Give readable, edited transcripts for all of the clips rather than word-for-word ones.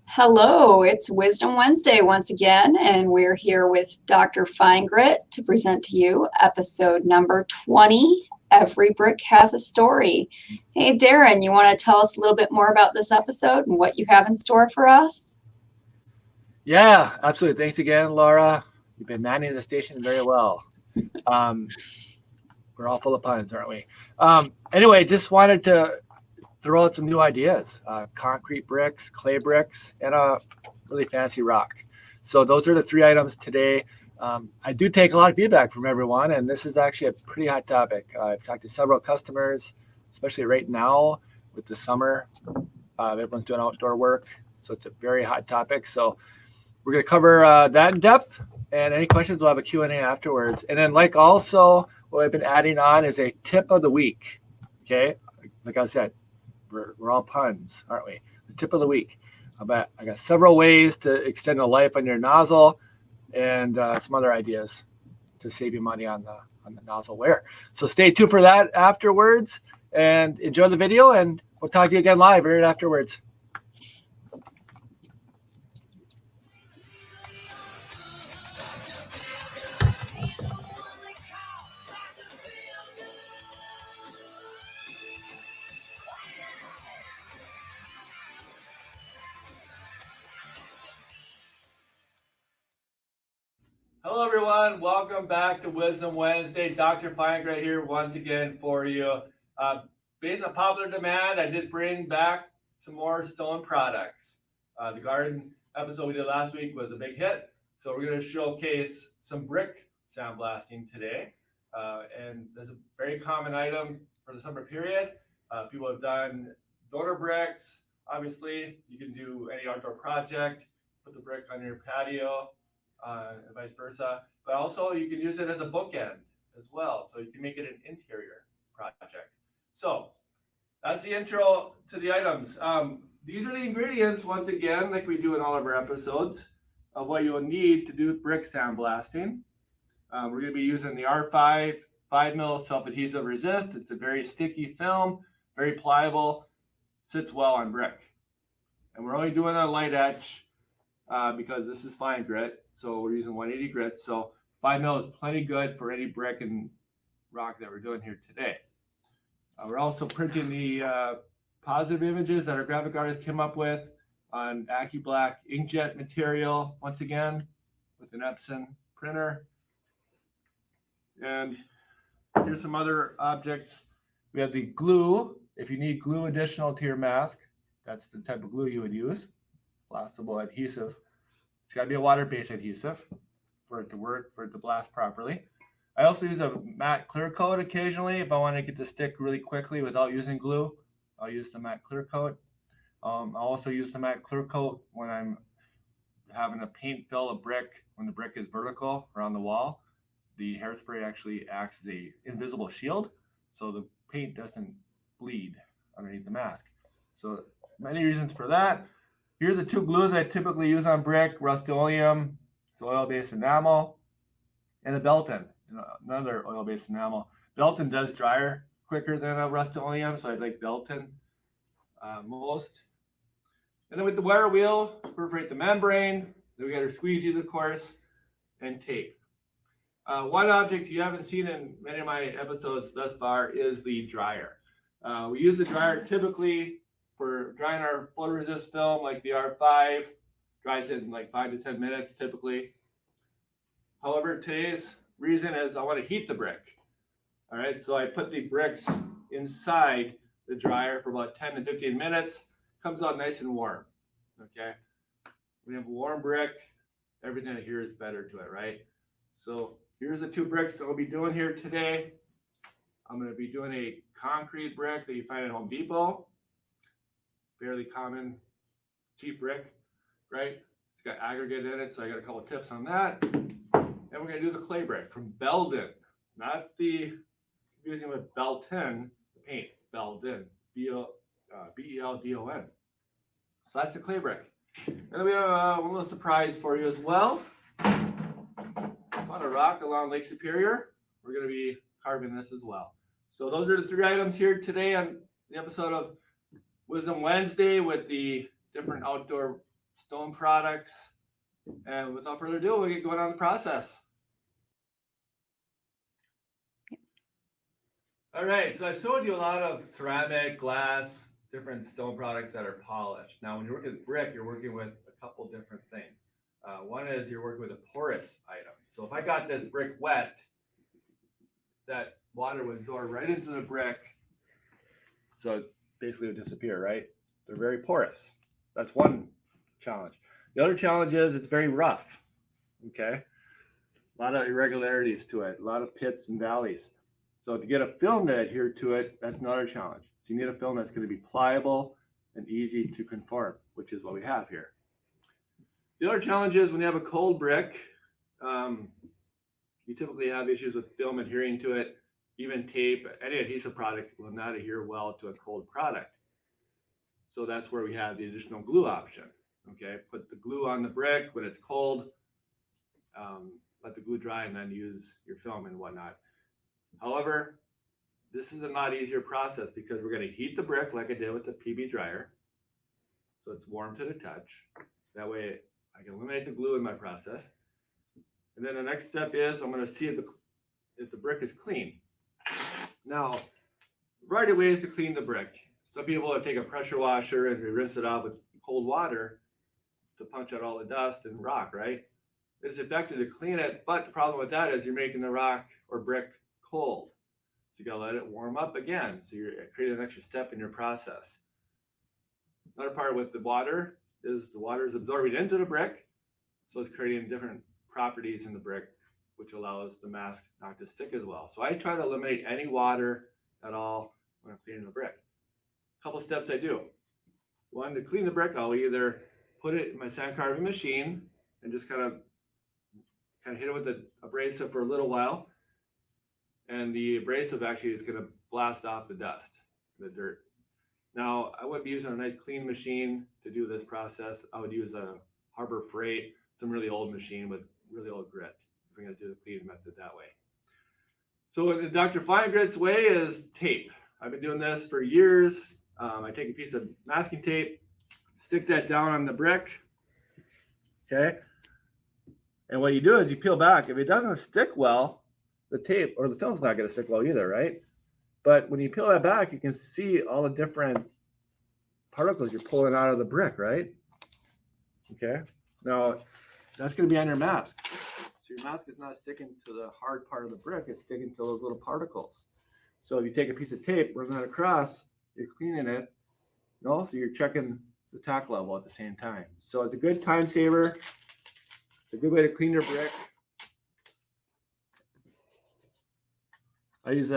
Hello, it's Wisdom Wednesday once again, and we're here with Dr. FineGrit to present to you episode number 20, Every Brick Has a Story. Hey, Darren, you want to tell us a little bit more about this episode and what you have in store for us? Yeah, absolutely. Thanks again, Laura. You've been manning the station very well. We're all full of puns, aren't we? Anyway, just wanted to throw out some new ideas. Concrete bricks, clay bricks, and a really fancy rock. So those are the three items today. I do take a lot of feedback from everyone, and this is actually a pretty hot topic. I've talked to several customers, especially right now with the summer. Everyone's doing outdoor work, so it's a very hot topic. So we're going to cover that in depth, and any questions, we'll have a Q&A afterwards. And then also what I've been adding on is a tip of the week, okay? Like I said, we're all puns, aren't we? The tip of the week. I got several ways to extend the life on your nozzle and some other ideas to save you money on the nozzle wear. So stay tuned for that afterwards and enjoy the video, and we'll talk to you again live right afterwards. Hello, everyone. Welcome back to Wisdom Wednesday. Dr. FineGrit here once again for you. Based on popular demand, I did bring back some more stone products. The garden episode we did last week was a big hit, so we're going to showcase some brick sandblasting today. And there's a very common item for the summer period. People have done donor bricks. Obviously, you can do any outdoor project, put the brick on your patio, and vice versa. But also you can use it as a bookend as well. So you can make it an interior project. So that's the intro to the items. These are the ingredients, once again, like we do in all of our episodes, of what you'll need to do brick sandblasting. We're going to be using the R5 5mm self-adhesive resist. It's a very sticky film, very pliable, sits well on brick. And we're only doing a light etch because this is FineGrit. So we're using 180 grit. So 5mm is plenty good for any brick and rock that we're doing here today. We're also printing the positive images that our graphic artist came up with on AccuBlack inkjet material, once again, with an Epson printer. And here's some other objects. We have the glue. If you need glue additional to your mask, that's the type of glue you would use. Blastable adhesive. It's got to be a water-based adhesive for it to work, for it to blast properly. I also use a matte clear coat occasionally if I want to get the stick really quickly without using glue. I'll use the matte clear coat. I'll also use the matte clear coat when I'm having a paint fill a brick when the brick is vertical around the wall. The hairspray actually acts as an invisible shield, so the paint doesn't bleed underneath the mask. So many reasons for that. Here's the two glues I typically use on brick: Rust-Oleum, it's oil-based enamel, and a Belton, another oil-based enamel. Belton does dryer quicker than a Rust-Oleum, so I like Belton most. And then with the wire wheel, perforate the membrane. Then we got our squeegees, of course, and tape. One object you haven't seen in many of my episodes thus far is the dryer. We use the dryer typically for drying our photoresist film, like the R5, dries it in like 5 to 10 minutes typically. However, today's reason is I want to heat the brick. All right, so I put the bricks inside the dryer for about 10 to 15 minutes. Comes out nice and warm. Okay, we have a warm brick. Everything here is better to it, right? So here's the two bricks that we'll be doing here today. I'm going to be doing a concrete brick that you find at Home Depot. Fairly common, cheap brick, right? It's got aggregate in it, so I got a couple of tips on that. And we're going to do the clay brick from Belden, not the confusing with Belton, the paint, Belden, B-E-L-D-O-N. So that's the clay brick. And then we have one little surprise for you as well. On a rock along Lake Superior, we're going to be carving this as well. So those are the three items here today on the episode of Wisdom Wednesday with the different outdoor stone products. And without further ado, we'll get going on the process. All right, so I showed you a lot of ceramic, glass, different stone products that are polished. Now, when you work with brick, you're working with a couple different things. One is you're working with a porous item. So if I got this brick wet, that water would absorb right into the brick. So basically it would disappear, right? They're very porous. That's one challenge. The other challenge is it's very rough, okay? A lot of irregularities to it, a lot of pits and valleys. So to get a film to adhere to it, that's another challenge. So you need a film that's going to be pliable and easy to conform, which is what we have here. The other challenge is when you have a cold brick, you typically have issues with film adhering to it. Even tape, any adhesive product will not adhere well to a cold product. So that's where we have the additional glue option. Okay, put the glue on the brick when it's cold, let the glue dry, and then use your film and whatnot. However, this is a lot easier process because we're going to heat the brick like I did with the PB dryer. So it's warm to the touch. That way I can eliminate the glue in my process. And then the next step is I'm going to see if the brick is clean. Now, a variety of ways to clean the brick. Some people will take a pressure washer and rinse it off with cold water to punch out all the dust and rock, right? It's effective to clean it, but the problem with that is you're making the rock or brick cold. So you gotta let it warm up again. So you're creating an extra step in your process. Another part with the water is the water is absorbing into the brick. So it's creating different properties in the brick, which allows the mask not to stick as well. So I try to eliminate any water at all when I'm cleaning the brick. A couple steps I do. One, to clean the brick, I'll either put it in my sand carving machine and just kind of hit it with the abrasive for a little while. And the abrasive actually is going to blast off the dust, the dirt. Now, I wouldn't be using a nice clean machine to do this process. I would use a Harbor Freight, some really old machine with really old grit. If we're going to do the clean method that way. So the Dr. FineGrit's way is tape. I've been doing this for years. I take a piece of masking tape, stick that down on the brick, okay? And what you do is you peel back. If it doesn't stick well, the tape or the film's not going to stick well either, right? But when you peel that back, you can see all the different particles you're pulling out of the brick, right? Okay. Now, that's going to be on your mask. So your mask is not sticking to the hard part of the brick. It's sticking to those little particles. So if you take a piece of tape, run that across, you're cleaning it, and also you're checking the tack level at the same time. So it's a good time saver. It's a good way to clean your brick. I use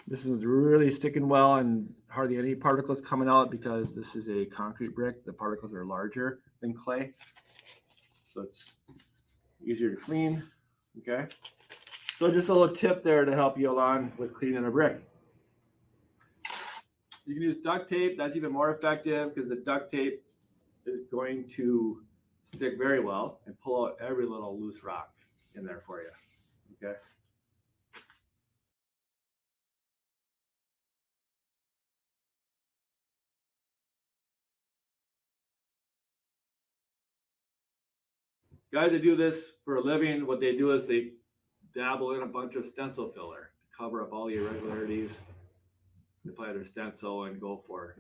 this is really sticking well and hardly any particles coming out because this is a concrete brick. The particles are larger than clay. So it's easier to clean, okay? So just a little tip there to help you along with cleaning a brick. You can use duct tape. That's even more effective because the duct tape is going to stick very well and pull out every little loose rock in there for you, okay? Guys that do this for a living, what they do is they dabble in a bunch of stencil filler to cover up all the irregularities. They apply their stencil and go for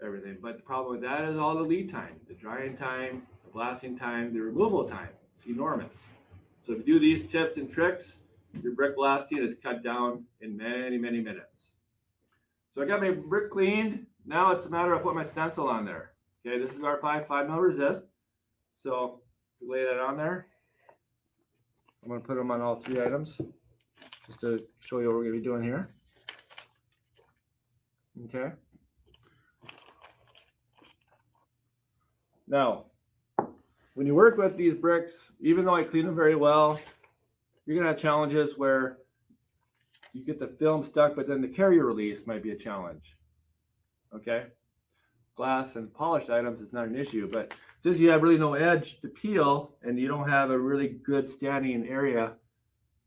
everything. But the problem with that is all the lead time, the drying time, the blasting time, the removal time. It's enormous. So if you do these tips and tricks, your brick blasting is cut down in many, many minutes. So I got my brick cleaned. Now it's a matter of putting my stencil on there. Okay, this is our 5.5mm resist. So lay that on there. I'm going to put them on all three items just to show you what we're going to be doing here. Okay. Now, when you work with these bricks, even though I clean them very well, you're going to have challenges where you get the film stuck, but then the carrier release might be a challenge. Okay. Glass and polished items is not an issue, but since you have really no edge to peel and you don't have a really good standing area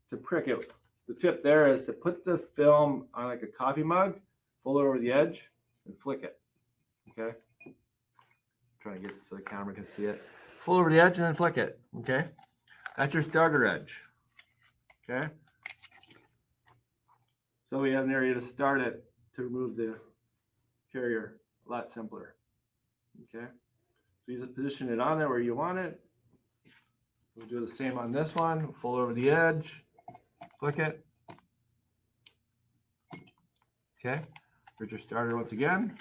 to prick it, the tip there is to put the film on like a coffee mug, fold it over the edge, and flick it. Okay. trying to get so the camera can see it. Pull over the edge and then flick it. Okay, that's your starter edge. Okay, so we have an area to start it to remove the carrier. A lot simpler. Okay, so you just position it on there where you want it. We'll do the same on this one. Pull over the edge, flick it. Okay, here's your starter once again.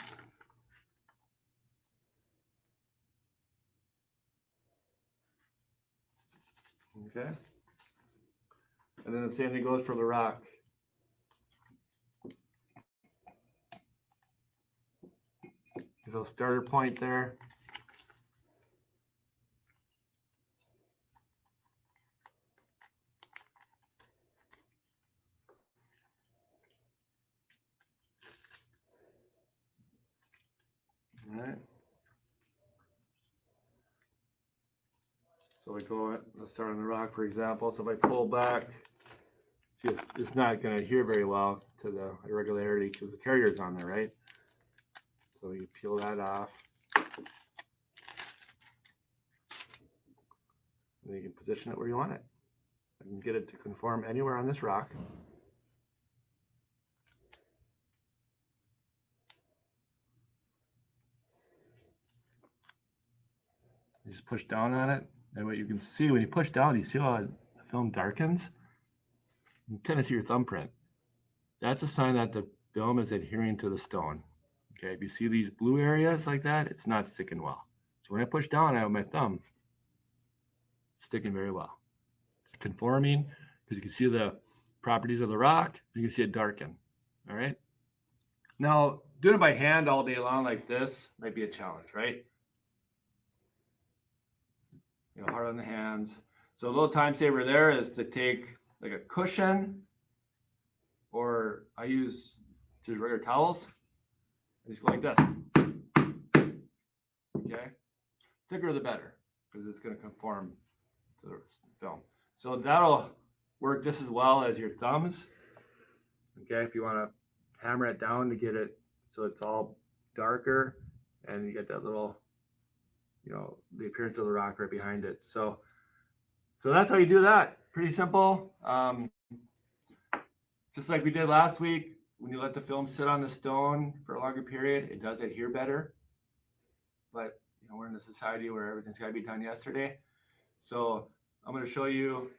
Okay, and then the same thing goes for the rock. Little starter point there. All right. So we go, let's start on the rock, for example. So if I pull back, see, it's not going to adhere very well to the irregularity because the carrier is on there, right? So you peel that off. And then you can position it where you want it. You can get it to conform anywhere on this rock. You just push down on it. And what you can see when you push down, you see how the film darkens? You kind of see your thumbprint. That's a sign that the film is adhering to the stone. Okay, if you see these blue areas like that, it's not sticking well. So when I push down, I have my thumb sticking very well. It's conforming because you can see the properties of the rock. You can see it darken. All right. Now, doing it by hand all day long like this might be a challenge, right? You know, hard on the hands. So a little time saver there is to take like a cushion, or I use just regular towels. I just go like this. Okay, thicker the better because it's going to conform to the film. So that'll work just as well as your thumbs. Okay, if you want to hammer it down to get it so it's all darker and you get that little, you know, the appearance of the rock right behind it. So that's how you do that. Pretty simple. Just like we did last week, when you let the film sit on the stone for a longer period, it does adhere better. But you know, we're in a society where everything's got to be done yesterday. So I'm going to show you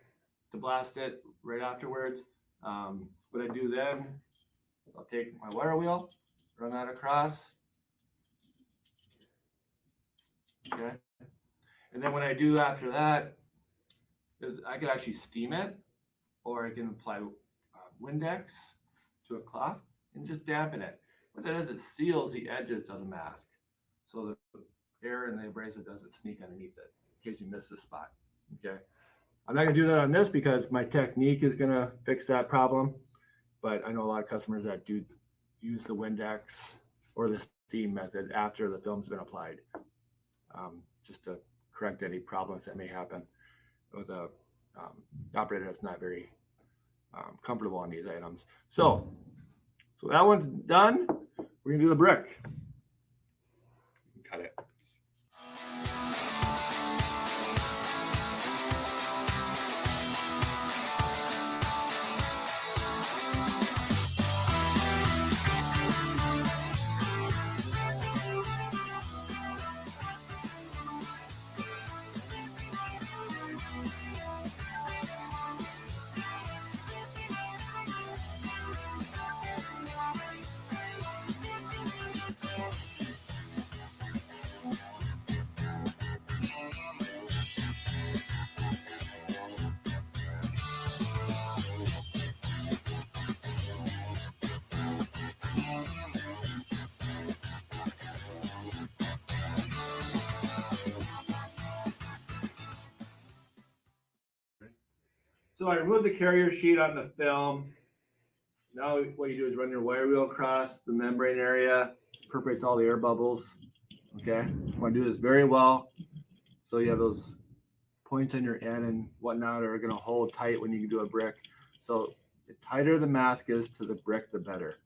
to blast it right afterwards. What I do then, I'll take my wire wheel, run that across. Okay. And then what I do after that is I can actually steam it, or I can apply Windex to a cloth and just dampen it. What that is, it seals the edges of the mask so the air and the abrasive doesn't sneak underneath it in case you miss the spot. Okay. I'm not going to do that on this because my technique is going to fix that problem, but I know a lot of customers that do use the Windex or the steam method after the film's been applied, just to correct any problems that may happen with a operator that's not very comfortable on these items. So that one's done. We're gonna do the brick. Cut it. So I removed the carrier sheet on the film. Now what you do is run your wire wheel across the membrane area, perforates all the air bubbles. Okay, you want to do this very well so you have those points on your end and whatnot are going to hold tight when you do a brick. So the tighter the mask is to the brick, the better.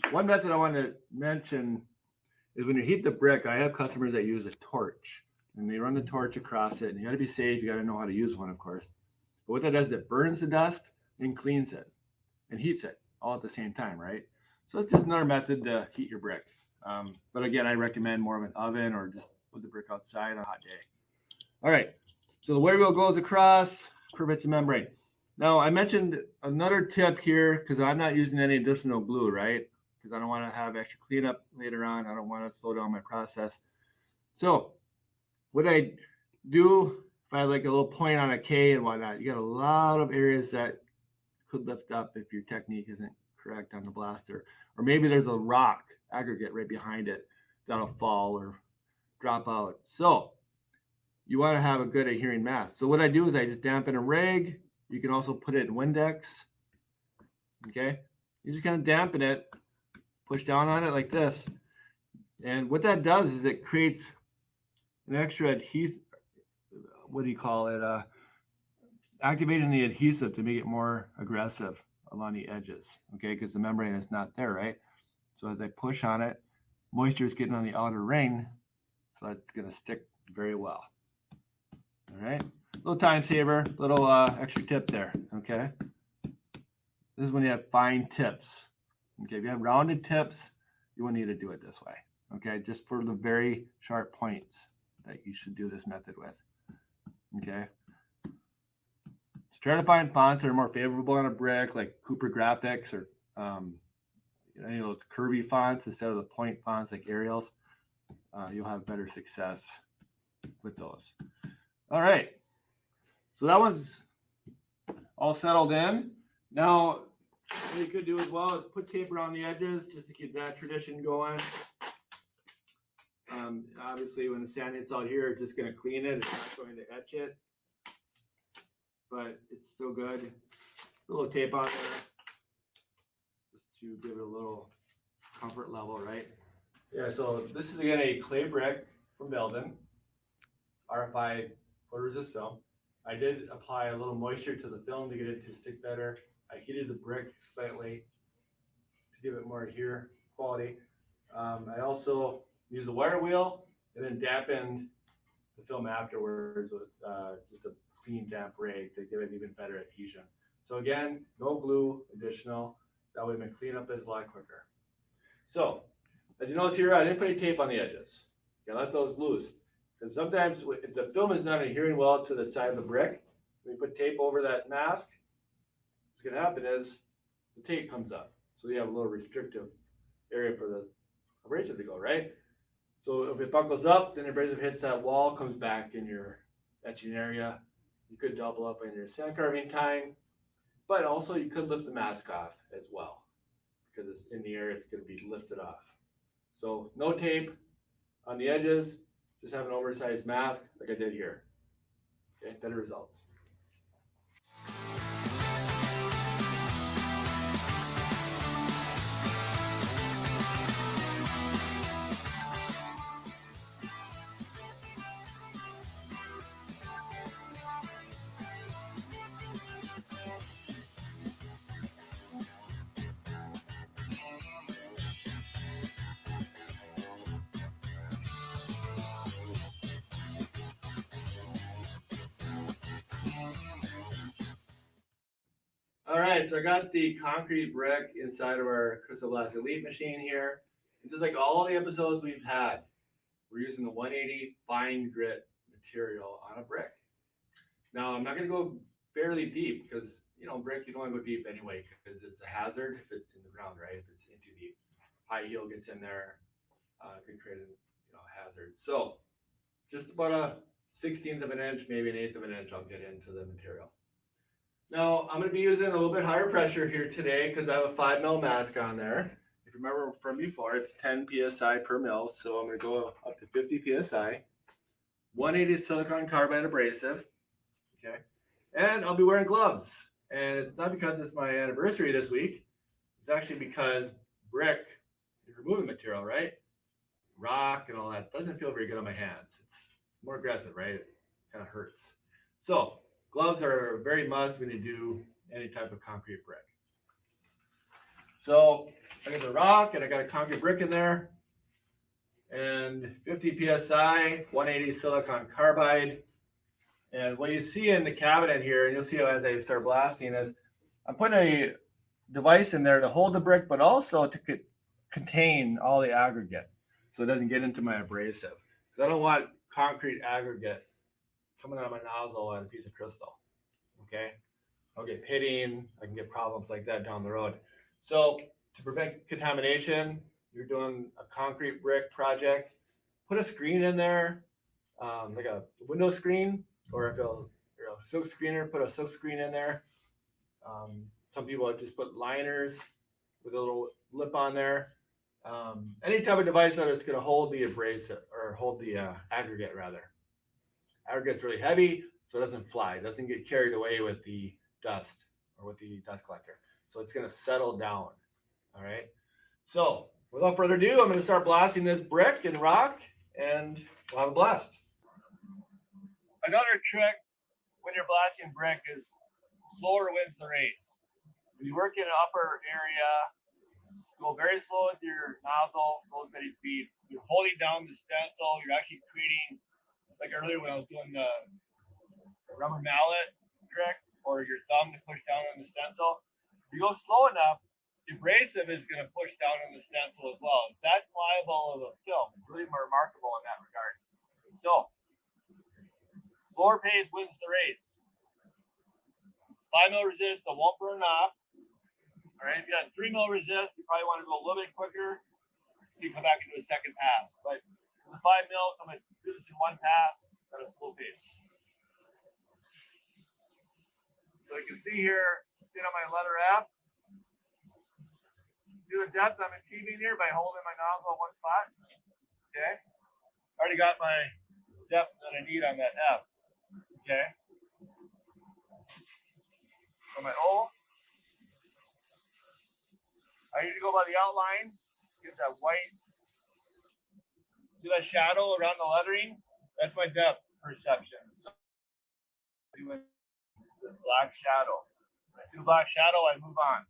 One method I want to mention is when you heat the brick, I have customers that use a torch, and they run the torch across it. And you got to be safe. You got to know how to use one, of course. But what that does is it burns the dust and cleans it and heats it all at the same time, right? So it's just another method to heat your brick. But again, I recommend more of an oven or just put the brick outside on a hot day. All right. So the wear wheel goes across, perforates the membrane. Now, I mentioned another tip here because I'm not using any additional glue, right? Because I don't want to have extra cleanup later on. I don't want to slow down my process. So what I do, if I have like a little point on a K and whatnot, you got a lot of areas that could lift up if your technique isn't correct on the blaster. Or maybe there's a rock aggregate right behind it that'll fall or drop out. So you want to have a good adhering mass. So what I do is I just dampen a rag. You can also put it in Windex. Okay. You just kind of dampen it, push down on it like this. And what that does is it creates an extra adhesive, what do you call it? Activating the adhesive to make it more aggressive along the edges. Okay. Because the membrane is not there, right? So as I push on it, moisture is getting on the outer ring. So it's going to stick very well. All right. Little time saver, little extra tip there. Okay. This is when you have fine tips. Okay. If you have rounded tips, you won't need to do it this way. Okay. Just for the very sharp points that you should do this method with. Okay. So try to find fonts that are more favorable on a brick, like Cooper Graphics or any of those curvy fonts instead of the point fonts like Arial's. You'll have better success with those. All right. So that one's all settled in. Now, what you could do as well is put tape around the edges just to keep that tradition going. Obviously, when the sand hits out here, it's just going to clean it. It's not going to etch it, but it's still good. A little tape on there just to give it a little comfort level, right? Yeah, so this is again a clay brick from Belden, RFI photoresist film. I did apply a little moisture to the film to get it to stick better. I heated the brick slightly to give it more adhere quality. I also used a wire wheel and then dampened the film afterwards with just a clean damp rag to give it even better adhesion. So again, no glue additional. That way my cleanup is a lot quicker. So as you notice here, I didn't put any tape on the edges. You let those loose. Because sometimes if the film is not adhering well to the side of the brick, when you put tape over that mask, what's going to happen is the tape comes up. So you have a little restrictive area for the abrasive to go, right? So if it buckles up, then the abrasive hits that wall, comes back in your etching area. You could double up in your sand carving time, but also you could lift the mask off as well because it's in the air, it's going to be lifted off. So no tape on the edges. Just have an oversized mask like I did here. Okay, better results. All right, so I got the concrete brick inside of our Crystal Blast Elite machine here. And just like all the episodes we've had, we're using the 180 FineGrit material on a brick. Now, I'm not going to go fairly deep because, you know, brick, you don't want to go deep anyway because it's a hazard if it's in the ground, right? If it's in too deep. High heel gets in there, could create a hazard. So just about a 1/16 of an inch, maybe an 1/8 of an inch, I'll get into the material. Now, I'm going to be using a little bit higher pressure here today because I have a 5 mil mask on there. If you remember from before, it's 10 psi per mil, so I'm going to go up to 50 psi. 180 silicone carbide abrasive, okay? And I'll be wearing gloves. And it's not because it's my anniversary this week. It's actually because brick, you're removing material, right? Rock and all that doesn't feel very good on my hands. It's more aggressive, right? It kind of hurts. So gloves are a very must when you do any type of concrete brick. So I got the rock and I got a concrete brick in there. and 50 psi, 180 silicon carbide. And what you see in the cabinet here, and you'll see as I start blasting, is I'm putting a device in there to hold the brick, but also to contain all the aggregate so it doesn't get into my abrasive. Because I don't want concrete aggregate coming out of my nozzle on a piece of crystal. Okay, I'll get pitting, I can get problems like that down the road. So to prevent contamination, you're doing a concrete brick project, put a screen in there, like a window screen, or if you're a silk screener, put a silk screen in there. Some people just put liners with a little lip on there. Any type of device that is going to hold the abrasive or hold the aggregate rather. Aggregate's really heavy, so it doesn't fly. It doesn't get carried away with the dust or with the dust collector. So it's going to settle down. All right. So without further ado, I'm going to start blasting this brick and rock, and we'll have a blast. Another trick when you're blasting brick is slower wins the race. When you work in an upper area, go very slow with your nozzle, slow steady speed. You're holding down the stencil. You're actually creating, like earlier when I was doing the rubber mallet trick, or your thumb to push down on the stencil. If you go slow enough, the abrasive is going to push down on the stencil as well. It's that pliable of a film. It's really remarkable in that regard. So, slower pace wins the race. 5 mil resist, so it won't burn off. All right, if you got 3 mil resist, you probably want to go a little bit quicker so you come back into a second pass. But it's a 5 mil, so I'm going to do this in one pass at a slow pace. So you can see here, sit on my letter F. Do the depth I'm achieving here by holding my nozzle in one spot. Okay. Already got my depth that I need on that F. Okay. So my O. I usually go by the outline, get that white, do that shadow around the lettering. That's my depth perception. So doing the black shadow. When I see the black shadow, I move on.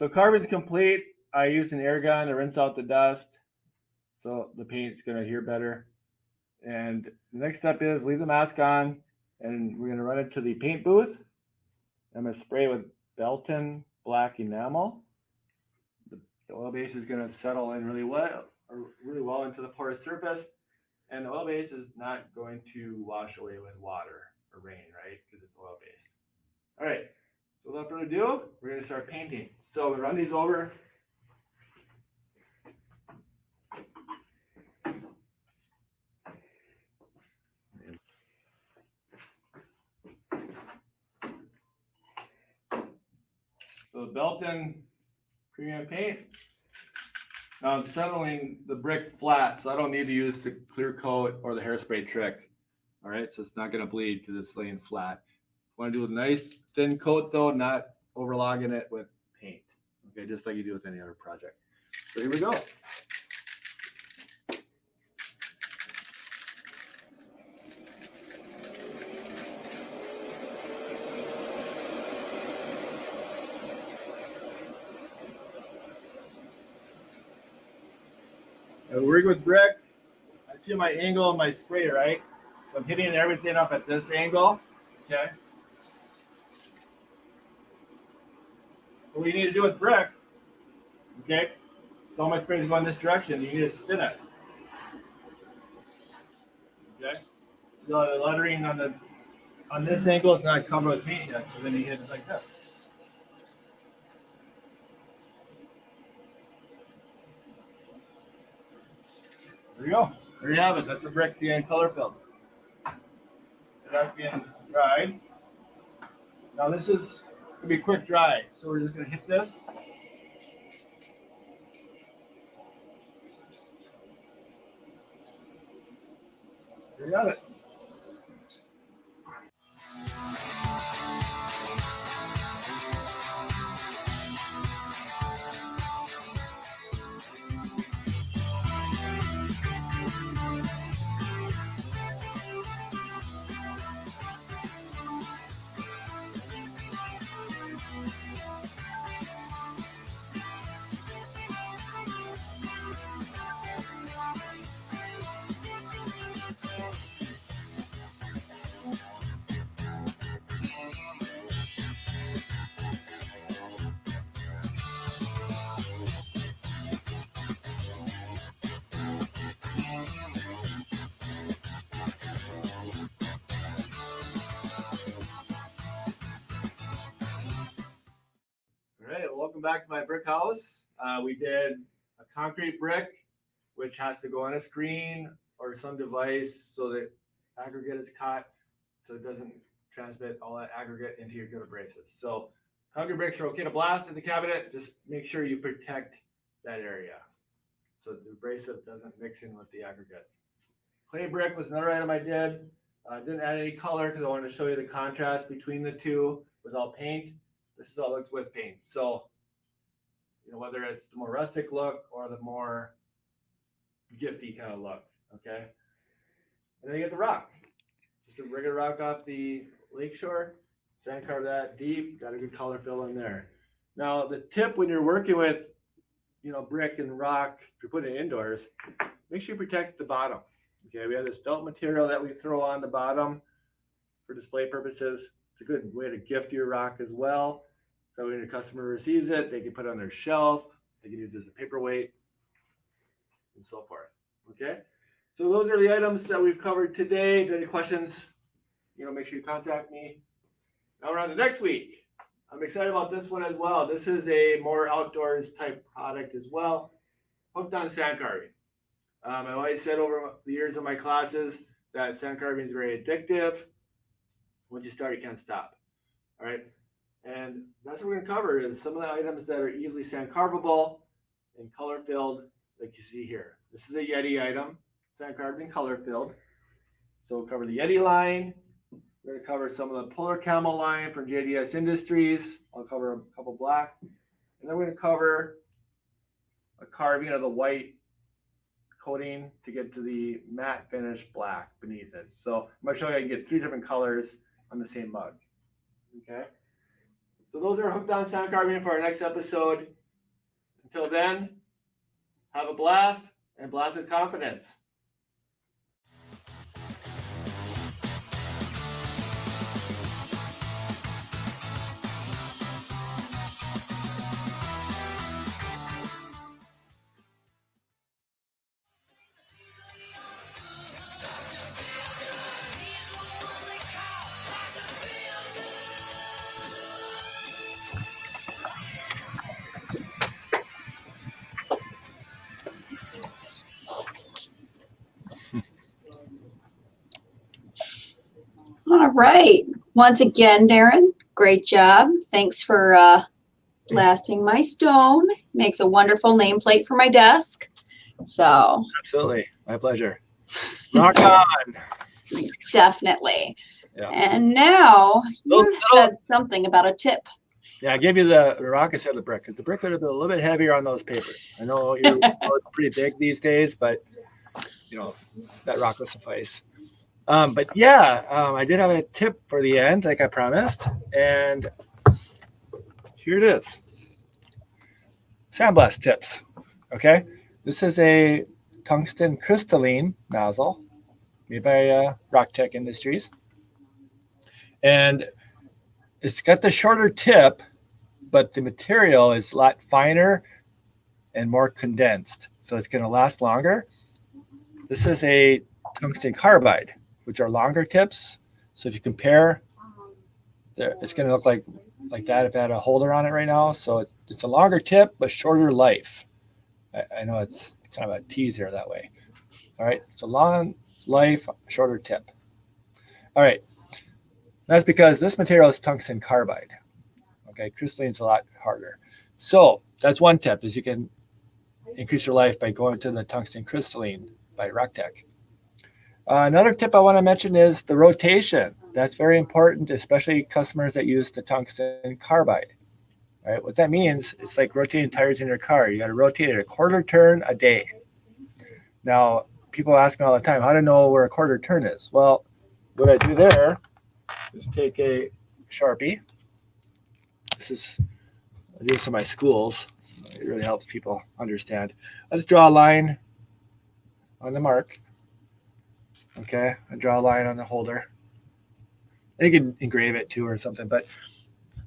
So carving's complete. I used an air gun to rinse out the dust, so the paint's going to adhere better. And the next step is leave the mask on, and we're going to run it to the paint booth. I'm going to spray with Belton black enamel. The oil base is going to settle in really well into the porous surface, and the oil base is not going to wash away with water or rain, right? Because it's oil based. All right. So without further ado, we're going to start painting. So we run these over. So the Belton premium paint. Now I'm settling the brick flat, so I don't need to use the clear coat or the hairspray trick. All right, so it's not going to bleed because it's laying flat. Want to do a nice thin coat though, not overlogging it with paint. Okay, just like you do with any other project. So here we go. I'm working with brick. I see my angle of my spray, right? So I'm hitting everything up at this angle. Okay. What you need to do with brick, okay? So all my spray is going this direction. You need to spin it. Okay. So the lettering on this angle is not covered with paint yet. So then you hit it like this. There you go. There you have it. That's a brick being color filled. That's being dried. Now this is gonna be quick dry. So we're just gonna hit this. There you have it. All right, welcome back to my brick house. We did a concrete brick, which has to go on a screen or some device so that aggregate is caught, so it doesn't transmit all that aggregate into your good abrasives. So concrete bricks are okay to blast in the cabinet. Just make sure you protect that area so the abrasive doesn't mix in with the aggregate. Clay brick was another item I did. I didn't add any color because I wanted to show you the contrast between the two without paint. This is how it looks with paint. So, you know, whether it's the more rustic look or the more gifty kind of look, okay? And then you get the rock. Just a regular rock off the lakeshore, sand carve that deep, got a good color fill in there. Now, the tip when you're working with, you know, brick and rock, if you're putting it indoors, make sure you protect the bottom. Okay, we have this felt material that we throw on the bottom for display purposes. It's a good way to gift your rock as well. So when your customer receives it, they can put it on their shelf. They can use it as a paperweight and so forth. Okay, so those are the items that we've covered today. If you have any questions, you know, make sure you contact me. Now we're on to next week. I'm excited about this one as well. This is a more outdoors type product as well. Hooked on sand carving. I've always said over the years of my classes that sand carving is very addictive. Once you start, you can't stop. All right. And that's what we're going to cover is some of the items that are easily sand carvable and color filled like you see here. This is a Yeti item, sand carved and color filled. So we'll cover the Yeti line. We're going to cover some of the Polar Camel line from JDS Industries. I'll cover a couple black. And then we're going to cover a carving of the white coating to get to the matte finish black beneath it. So I'm going to show you I can get 3 different colors on the same mug. Okay. So those are hooked on sand carving for our next episode. Until then, have a blast and blast with confidence. All right. Once again, Darren, great job. Thanks for blasting my stone. Makes a wonderful nameplate for my desk. So Absolutely. My pleasure. Rock on. definitely. Yeah. And now you said something about a tip. Yeah, I gave you the rock instead of the brick because the brick would have been a little bit heavier on those papers. I know you're pretty big these days, but you know that rock will suffice. But yeah, I did have a tip for the end, like I promised, and here it is. Sandblast tips. Okay, this is a tungsten crystalline nozzle made by Rock Tech Industries, and it's got the shorter tip, but the material is a lot finer and more condensed, so it's going to last longer. This is a tungsten carbide, which are longer tips. So if you compare, it's going to look like that if I had a holder on it right now. So it's a longer tip, but shorter life. I know it's kind of a teaser that way. All right, it's a long life, shorter tip. All right, that's because this material is tungsten carbide. Okay, crystalline's a lot harder. So that's one tip, is you can increase your life by going to the tungsten crystalline by Rock Tech. Another tip I want to mention is the rotation. That's very important, especially customers that use the tungsten carbide. All right, what that means, it's like rotating tires in your car. You got to rotate it a quarter turn a day. Now, people ask me all the time, how to know where a quarter turn is? Well, what I do there is take a Sharpie. I do this in my schools. So it really helps people understand. I just draw a line on the mark. Okay, I draw a line on the holder. And you can engrave it too or something, but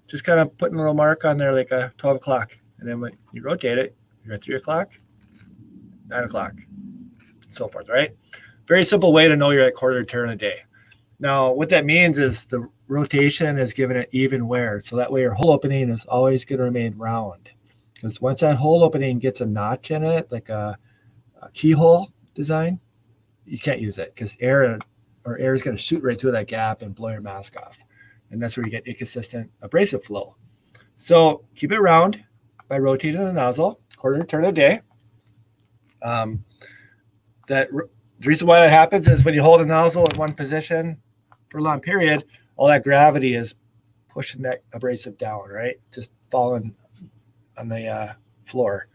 just kind of putting a little mark on there like a 12 o'clock. And then when you rotate it, you're at 3 o'clock, 9 o'clock, and so forth, right? Very simple way to know you're at quarter turn a day. Now, what that means is the rotation is giving it even wear. So that way your hole opening is always going to remain round. Because once that hole opening gets a notch in it, like a keyhole design, you can't use it because air is going to shoot right through that gap and blow your mask off. And that's where you get inconsistent abrasive flow. So keep it round by rotating the nozzle, quarter turn a day. The reason why that happens is when you hold a nozzle in one position for a long period, all that gravity is pushing that abrasive down, right? Just falling on the floor.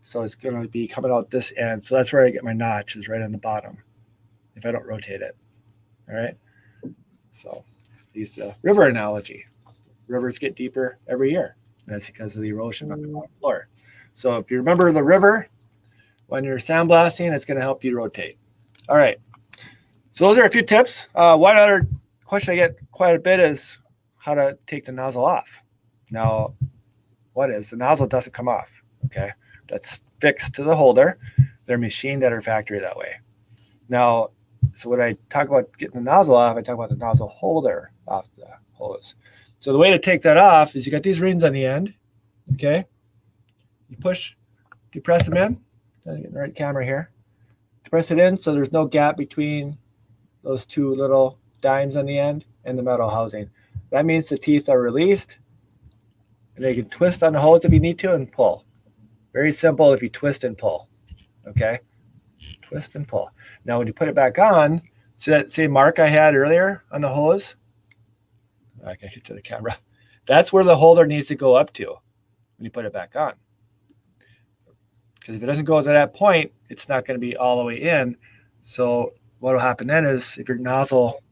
So it's going to be coming out this end. So that's where I get my notch, is right on the bottom if I don't rotate it. All right. So use the river analogy. Rivers get deeper every year. And that's because of the erosion on the bottom floor. So if you remember the river, when you're sandblasting, it's going to help you rotate. All right. So those are a few tips. One other question I get quite a bit is how to take the nozzle off. Now, the nozzle doesn't come off. Okay. That's fixed to the holder. They're machined at our factory that way. Now, so when I talk about getting the nozzle off, I talk about the nozzle holder off the hose. So the way to take that off is you got these rings on the end. Okay. You press them in. Get the right camera here. Press it in so there's no gap between those two little dimes on the end and the metal housing. That means the teeth are released, and they can twist on the hose if you need to and pull. Very simple if you twist and pull. Okay? Twist and pull. Now when you put it back on, see that same mark I had earlier on the hose? I can get to the camera. That's where the holder needs to go up to when you put it back on. Because if it doesn't go to that point, it's not going to be all the way in. So what will happen then is if your nozzle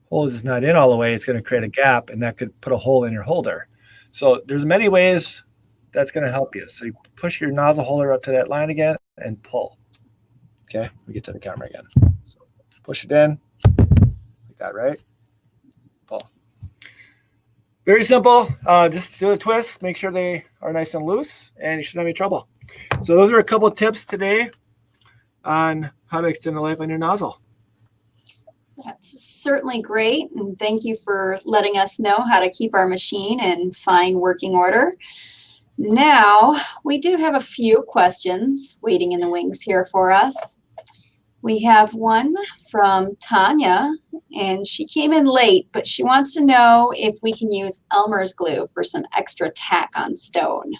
hose is not in all the way, it's going to create a gap, and that could put a hole in your holder. So there's many ways that's going to help you. So you push your nozzle holder up to that line again and pull. Okay, we get to the camera again. So push it in like that, right? Pull. Very simple. Just do a twist. Make sure they are nice and loose, and you shouldn't have any trouble. So those are a couple of tips today on how to extend the life on your nozzle. That's certainly great. And thank you for letting us know how to keep our machine in fine working order. Now, we do have a few questions waiting in the wings here for us. We have one from Tanya, and she came in late, but she wants to know if we can use Elmer's glue for some extra tack on stone.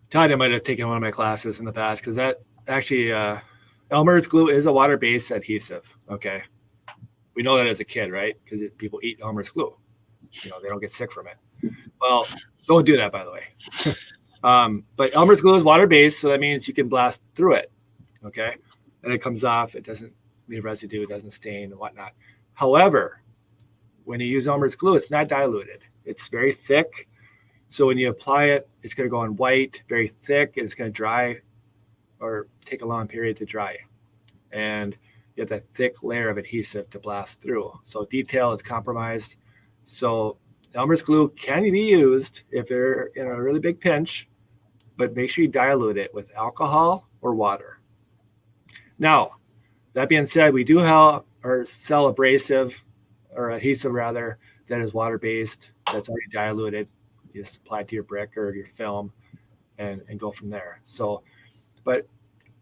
Tanya might have taken one of my classes in the past because that actually, Elmer's glue is a water-based adhesive. Okay. We know that as a kid, right? Because people eat Elmer's glue. You know, they don't get sick from it. Well, don't do that, by the way. But Elmer's glue is water-based, so that means you can blast through it. Okay. And it comes off. It doesn't leave residue. It doesn't stain and whatnot. However, when you use Elmer's glue, it's not diluted. It's very thick. So when you apply it, it's going to go on white, very thick, and it's going to dry or take a long period to dry. And you have that thick layer of adhesive to blast through. So detail is compromised. So Elmer's glue can be used if you're in a really big pinch, but make sure you dilute it with alcohol or water. Now, that being said, we do have or sell abrasive or adhesive rather that is water-based, that's already diluted. You just apply it to your brick or your film and go from there. So, but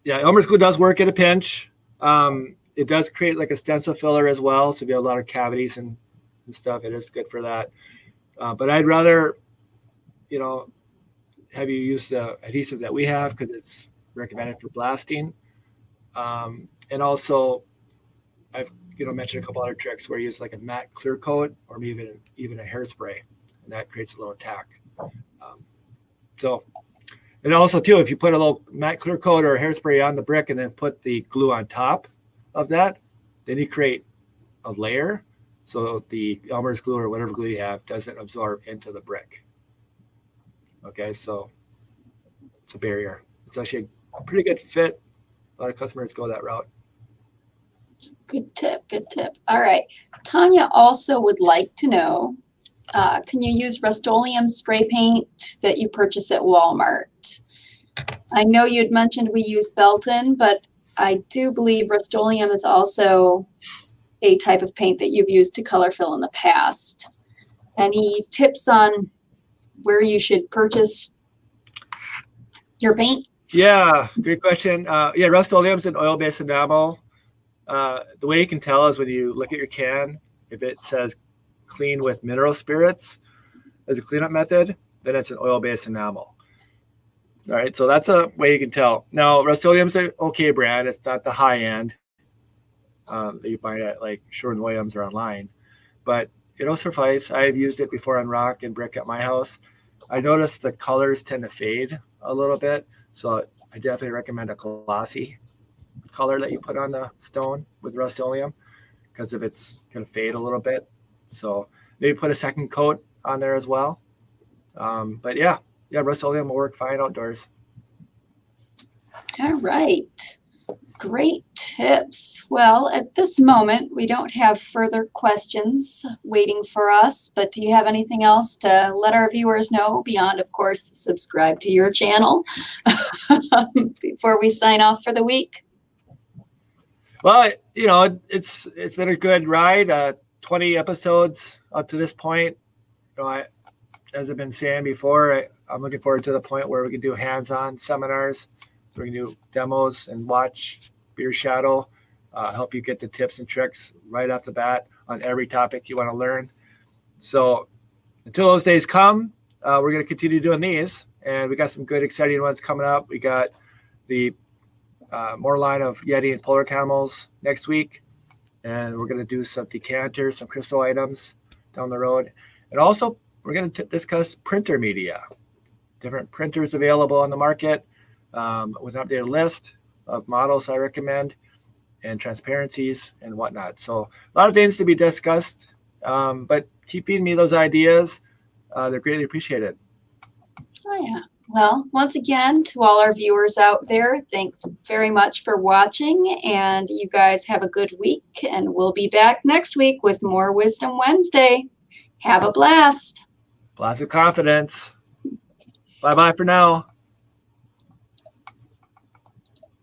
yeah, Elmer's glue does work at a pinch. It does create like a stencil filler as well. So if you have a lot of cavities and stuff, it is good for that. But I'd rather, you know, have you use the adhesive that we have because it's recommended for blasting. And also I've, mentioned a couple other tricks where you use like a matte clear coat or even a hairspray, and that creates a little tack. And also too, if you put a little matte clear coat or a hairspray on the brick and then put the glue on top of that, then you create a layer. So the Elmer's glue or whatever glue you have doesn't absorb into the brick. Okay, so it's a barrier. It's actually a pretty good fit. A lot of customers go that route. Good tip, good tip. All right. Tanya also would like to know, can you use Rust-Oleum spray paint that you purchase at Walmart? I know you'd mentioned we use Belton, but I do believe Rust-Oleum is also a type of paint that you've used to color fill in the past. Any tips on where you should purchase your paint? Yeah, great question. Yeah, Rust-Oleum is an oil-based enamel. The way you can tell is when you look at your can, if it says clean with mineral spirits as a cleanup method, then it's an oil-based enamel. All right, so that's a way you can tell. Now, Rust-Oleum's an okay brand. It's not the high end that you find at like Sherwin-Williams or online, but it'll suffice. I've used it before on rock and brick at my house. I noticed the colors tend to fade a little bit, so I definitely recommend a glossy color that you put on the stone with Rust-Oleum, because if it's going to fade a little bit, so maybe put a second coat on there as well. But yeah, Rust-Oleum will work fine outdoors. All right. Great tips. Well, at this moment, we don't have further questions waiting for us, but do you have anything else to let our viewers know beyond, of course, subscribe to your channel before we sign off for the week? Well, it's been a good ride. 20 episodes up to this point. As I've been saying before, I'm looking forward to the point where we can do hands-on seminars. So we can do demos and watch Beer Shadow, help you get the tips and tricks right off the bat on every topic you want to learn. So until those days come, we're going to continue doing these, and we got some good, exciting ones coming up. We got the more line of Yeti and Polar Camels next week, and we're going to do some decanters, some crystal items down the road, and also we're going to discuss printer media, different printers available on the market, with an updated list of models I recommend and transparencies and whatnot. So a lot of things to be discussed, but keep feeding me those ideas. they're greatly appreciated. Oh, yeah. Well, once again, to all our viewers out there, thanks very much for watching, and you guys have a good week, and we'll be back next week with more Wisdom Wednesday. Have a blast. Blast of confidence. Bye-bye for now.